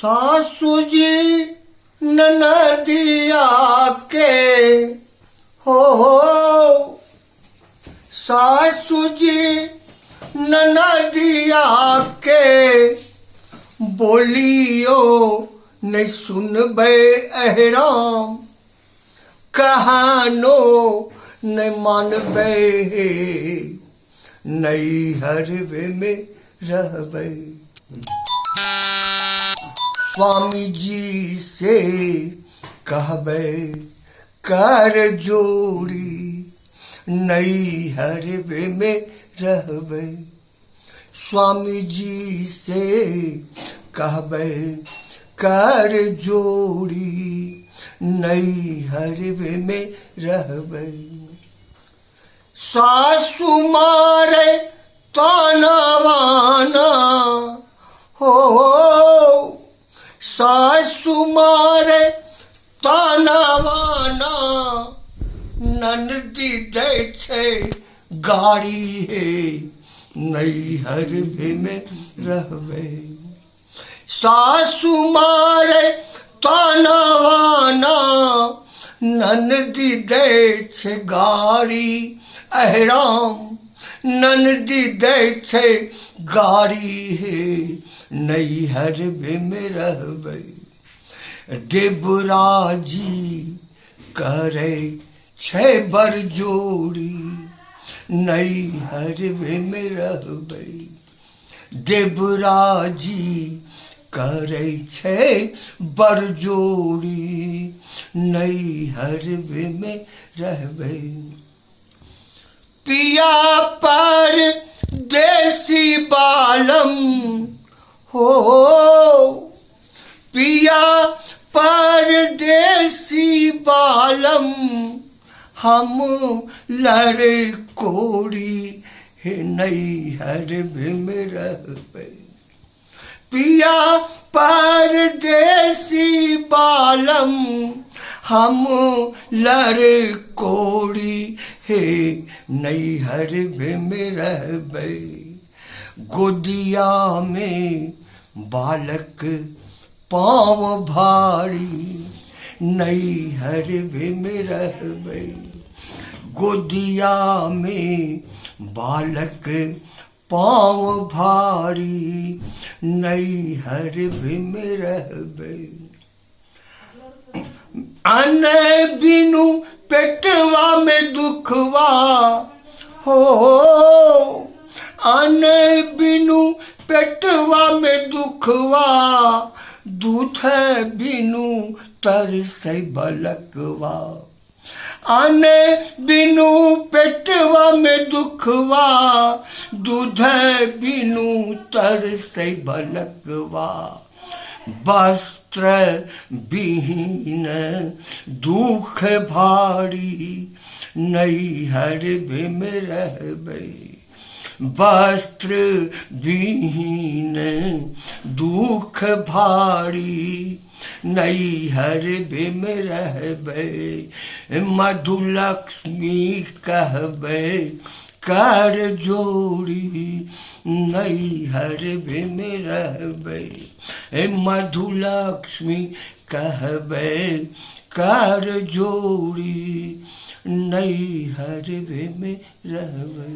सासू जी ननदिया के हो सासू जी ननदिया के बोलियो नहीं सुनबे अहराम कहानो नहीं मानबे नहीं हरवे में रहबे। स्वामी जी से कहबे कर जोड़ी नई हरवे में रहबे। स्वामी जी से कहबे कर जोड़ी नई हरवे में रहबे। सासु मारे तानावाना हो सासु मारे तानावाना ननदी दे छे गाड़ी है नई हरवे में रहबे। सासु मारे तानावाना ननदी दे छे गाड़ी अहराम ननदी दे छे गाड़ी है नई हरवे में रहबे। देवराजी करे छे बर जोड़ी नई हरवे में रहबे। देवराजी करे छे बर जोड़ी नई हरवे में रहबे। पिया पर देसी बालम हो पिया पर देसी बालम हम लड़े कोड़ी है नई हरवे में रहबे। पिया परदेसी बालम हम लड़े कोड़ी है नई हरवे में रहबे। गोदिया में बालक पाँव भारी नई हरवे में रहबे। गोदिया में बालक पाँव भारी नई हरवे में रहबे। अने बिनु पेटवा में दुखवा हो अने बिनु पेटवा में दुखवा दूध बिनु तरसे बलकवा। आने बिनु पेटवा में दुखवा दूध बिनु तरसे बलकवा। वस्त्र विहीन दुख भारी नई हरवे में रहबे। वस्त्र विहीन दुख भारी नई हरवे में रहबे। मधुलक्ष्मी कहबे कर जोड़ी नई हरवे में रहबे। मधुलक्ष्मी कहबे कर जोड़ी नई हरवे में रहबे।